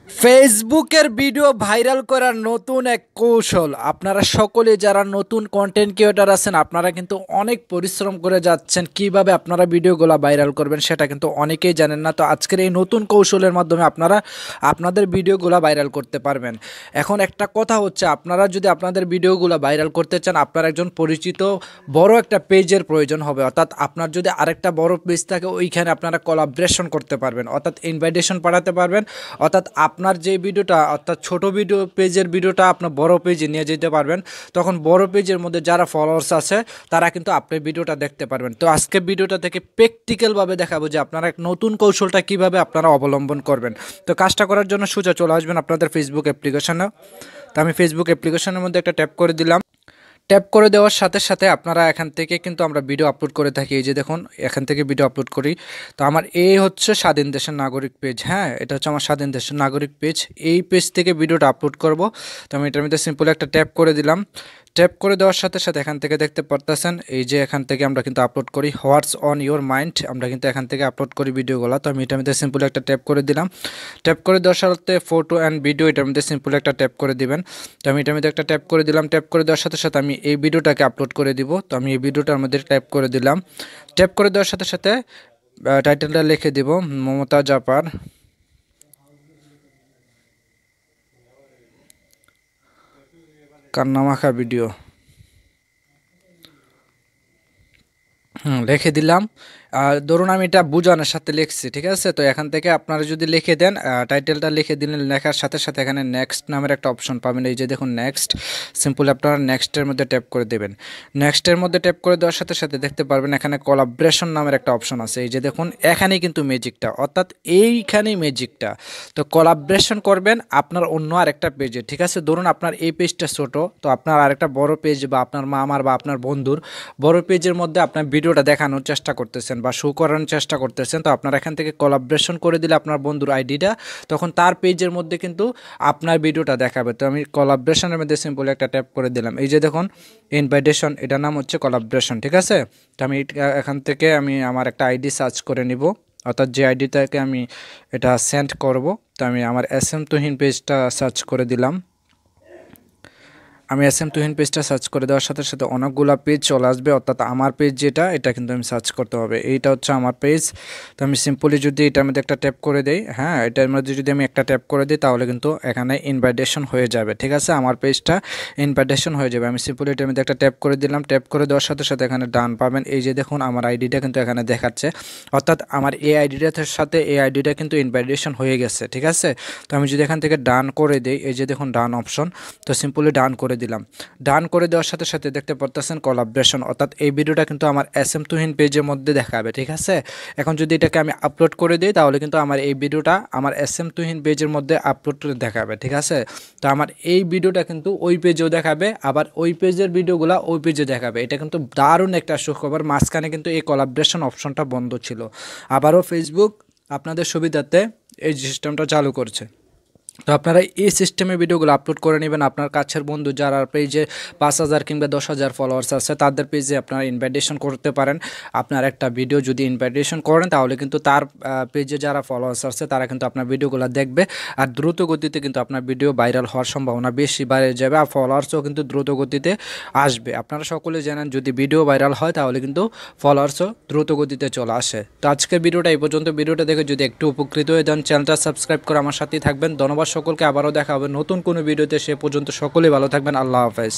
ফেসবুকের video viral করার নতুন এক কৌশল। আপনারা সকলে যারা নতুন কন্টেন্ট ক্রিয়েটর আছেন, আপনারা কিন্তু অনেক পরিশ্রম করে যাচ্ছেন কিভাবে আপনারা ভিডিওগুলো ভাইরাল করবেন, সেটা কিন্তু অনেকেই জানেন না। তো আজকের এই নতুন কৌশলের মাধ্যমে আপনারা আপনাদের ভিডিওগুলো ভাইরাল করতে পারবেন। এখন একটা কথা হচ্ছে, আপনারা যদি আপনাদের ভিডিওগুলো ভাইরাল করতে চান, আপনার একজন পরিচিত বড় একটা পেজের প্রয়োজন হবে। অর্থাৎ আপনার যদি আরেকটা বড় পেজ থাকে, ওইখানে আপনারা কোলাবরেশন করতে পারবেন, অর্থাৎ ইনভাইটেশন পাঠাতে পারবেন। অর্থাৎ আপনার যে ভিডিওটা, অর্থাৎ ছোট ভিডিও পেজের ভিডিওটা আপনার বড় পেজে নিয়ে যেতে পারবেন। তখন বড় পেজের মধ্যে যারা ফলোয়ার্স আছে তারা কিন্তু আপনার ভিডিওটা দেখতে পারবেন। তো আজকে ভিডিওটা থেকে প্র্যাকটিক্যালভাবে দেখাবো যে আপনারা এক নতুন কৌশলটা কিভাবে আপনারা অবলম্বন করবেন। তো কাজটা করার জন্য সোজা চলে আসবেন আপনাদের ফেসবুক অ্যাপ্লিকেশনে। তো আমি ফেসবুক অ্যাপ্লিকেশনের মধ্যে একটা ট্যাপ করে দিলাম। ট্যাপ করে দেওয়ার সাথে সাথে আপনারা এখান থেকে কিন্তু আমরা ভিডিও আপলোড করে থাকি। এই যে দেখুন, এখান থেকে ভিডিও আপলোড করি। তো আমার এই হচ্ছে স্বাধীন দেশের নাগরিক পেজ। হ্যাঁ, এটা হচ্ছে আমার স্বাধীন দেশের নাগরিক পেজ। এই পেজ থেকে ভিডিওটা আপলোড করব। তো আমি এটার মধ্যে সিম্পল একটা ট্যাপ করে দিলাম। ট্যাপ করে দেওয়ার সাথে সাথে এখান থেকে দেখতে পারতেছেন, এই যে এখান থেকে আমরা কিন্তু আপলোড করি হোয়াটস অন ইউর মাইন্ড। আমরা কিন্তু এখান থেকে আপলোড করি ভিডিওগুলো। তো আমি এটার মধ্যে সিম্পল একটা ট্যাপ করে দিলাম। ট্যাপ করে দেওয়ার সাথে ফটো অ্যান্ড ভিডিও, এটার মধ্যে সিম্পল একটা ট্যাপ করে দিবেন। তো আমি এটার মধ্যে একটা ট্যাপ করে দিলাম। ট্যাপ করে দেওয়ার সাথে সাথে আমি এই ভিডিওটাকে আপলোড করে দিব। তো আমি এই ভিডিওটার মধ্যে ট্যাপ করে দিলাম। ট্যাপ করে দেওয়ার সাথে সাথে টাইটেলটা লিখে দিব মমতাজ আপার কান্নামাখা ভিডিও। লিখে দিলাম। ধরুন আমি এটা বোঝানোর সাথে লিখছি, ঠিক আছে। তো এখান থেকে আপনারা যদি লিখে দেন, টাইটেলটা লিখে দিলেন, লেখার সাথে সাথে এখানে নেক্সট নামের একটা অপশন পাবেন। এই যে দেখুন নেক্সট, সিম্পল আপনারা নেক্সটের মধ্যে ট্যাপ করে দেবেন। নেক্সটের মধ্যে ট্যাপ করে দেওয়ার সাথে সাথে দেখতে পারবেন এখানে কোলাবরেশন নামের একটা অপশন আছে। এই যে দেখুন, এখানেই কিন্তু ম্যাজিকটা, অর্থাৎ এইখানেই ম্যাজিকটা। তো কোলাবরেশন করবেন আপনার অন্য আরেকটা পেজে, ঠিক আছে। ধরুন আপনার এই পেজটা ছোট, তো আপনার আরেকটা বড় পেজ বা আপনার মামার বা আপনার বন্ধুর বড় পেজের মধ্যে আপনার ভিডিওটা দেখানোর চেষ্টা করতেছেন বা শো করানোর চেষ্টা করতেছেন। তো আপনারা এখান থেকে কোলাবরেশন করে দিলে আপনার বন্ধুর আইডিটা, তখন তার পেজের মধ্যে কিন্তু আপনার ভিডিওটা দেখাবে। তো আমি কোলাবরেশনের মধ্যে সিম্পল একটা ট্যাপ করে দিলাম। এই যে দেখুন ইনভাইটেশন, এটার নাম হচ্ছে কোলাবরেশন, ঠিক আছে। তো আমি এখান থেকে আমি আমার একটা আইডি সার্চ করে নিব, অর্থাৎ যে আইডিটাকে আমি এটা সেন্ড করব। তো আমি আমার SMTuhin পেজটা সার্চ করে দিলাম। আমি SMTuhin পেজটা সার্চ করে দেওয়ার সাথে সাথে অনেকগুলো পেজ চলে আসবে, অর্থাৎ আমার পেজ যেটা, এটা কিন্তু আমি সার্চ করতে হবে। এইটা হচ্ছে আমার পেজ। তো আমি সিম্পলি যদি এটার মধ্যে একটা ট্যাপ করে দেই, হ্যাঁ, এটার মধ্যে যদি আমি একটা ট্যাপ করে দিই, তাহলে কিন্তু এখানে ইনভাইটেশন হয়ে যাবে, ঠিক আছে। আমার পেজটা ইনভাইটেশন হয়ে যাবে। আমি সিম্পলি এটার মধ্যে একটা ট্যাপ করে দিলাম। ট্যাপ করে দেওয়ার সাথে সাথে এখানে ডান পাবেন। এই যে দেখুন আমার আইডিটা কিন্তু এখানে দেখাচ্ছে, অর্থাৎ আমার এই আইডিটার সাথে এই আইডিটা কিন্তু ইনভাইটেশন হয়ে গেছে, ঠিক আছে। তো আমি যদি এখান থেকে ডান করে দিই, এই যে দেখুন ডান অপশন, তো সিম্পলি ডান করে দিলাম। ডান করে দেওয়ার সাথে সাথে দেখতে পারতেছেন কোলাবরেশন, অর্থাৎ এই ভিডিওটা কিন্তু আমার SMTuhin পেজের মধ্যে দেখাবে, ঠিক আছে। এখন যদি এটাকে আমি আপলোড করে দিই, তাহলে কিন্তু আমার এই ভিডিওটা আমার SMTuhin পেজের মধ্যে আপলোড দেখাবে, ঠিক আছে। তো আমার এই ভিডিওটা কিন্তু ওই পেজেও দেখাবে, আবার ওই পেজের ভিডিওগুলো ওই পেজে দেখাবে। এটা কিন্তু দারুণ একটা সুখবর। মাঝখানে কিন্তু এই কোলাবরেশন অপশনটা বন্ধ ছিল, আবারও ফেসবুক আপনাদের সুবিধার্থে এই সিস্টেমটা চালু করছে। তো আপনারা এই সিস্টেমে ভিডিওগুলো আপলোড করে নেবেন। আপনার কাছের বন্ধু যারা পেজে 5,000 কিংবা 10,000 ফলোয়ার্স আছে, তাদের পেজে আপনারা ইনভাইটেশন করতে পারেন। আপনার একটা ভিডিও যদি ইনভাইটেশন করেন, তাহলে কিন্তু তার পেজে যারা ফলোয়ার্স আছে তারা কিন্তু আপনার ভিডিওগুলো দেখবে, আর দ্রুত গতিতে কিন্তু আপনার ভিডিও ভাইরাল হওয়ার সম্ভাবনা বেশি বেড়ে যাবে, আর ফলোয়ার্সও কিন্তু দ্রুত গতিতে আসবে। আপনারা সকলে জানেন, যদি ভিডিও ভাইরাল হয় তাহলে কিন্তু ফলোয়ার্সও দ্রুত গতিতে চলে আসে। তো আজকের ভিডিওটা এই পর্যন্ত। ভিডিওটা দেখে যদি একটু উপকৃত হয়ে যান, চ্যানেলটা সাবস্ক্রাইব করে আমার সাথেই থাকবেন। ধন্যবাদ সকলকে। আবারও দেখা হবে নতুন কোনো ভিডিওতে। সে পর্যন্ত সকলেই ভালো থাকবেন। আল্লাহ হাফেজ।